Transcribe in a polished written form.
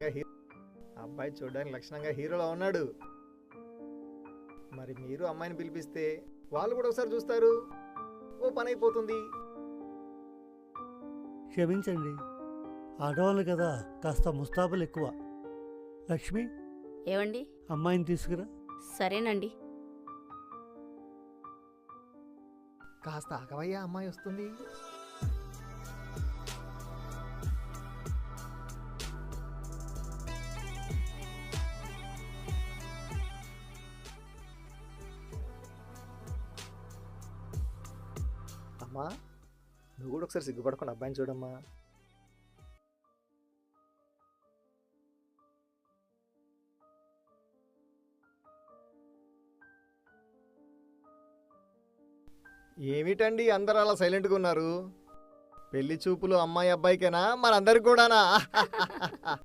He- అబ్బాయి చూడడానికి లక్షణంగా హీరోలా ఉన్నాడు. మరి మీరు అమ్మాయిని పిలిపిస్తే వాళ్ళు కూడా ఒకసారి చూస్తారు, ఓ పని అయిపోతుంది. క్షమించండి, ఆడవాళ్ళు కదా, కాస్త ముస్తాబులు ఎక్కువ. లక్ష్మి, ఏవండి? అమ్మాయిని తీసుకురా. సరేనండి. కాస్త ఆగవయ్యా, అమ్మాయి వస్తుంది. అమ్మా, నువ్వు కూడా ఒకసారి సిగ్గుపడకుండా అబ్బాయిని చూడమ్మా. ఏమిటండి అందరు అలా సైలెంట్గా ఉన్నారు? పెళ్లి చూపులు అమ్మాయి అబ్బాయికేనా, మనందరికి కూడానా?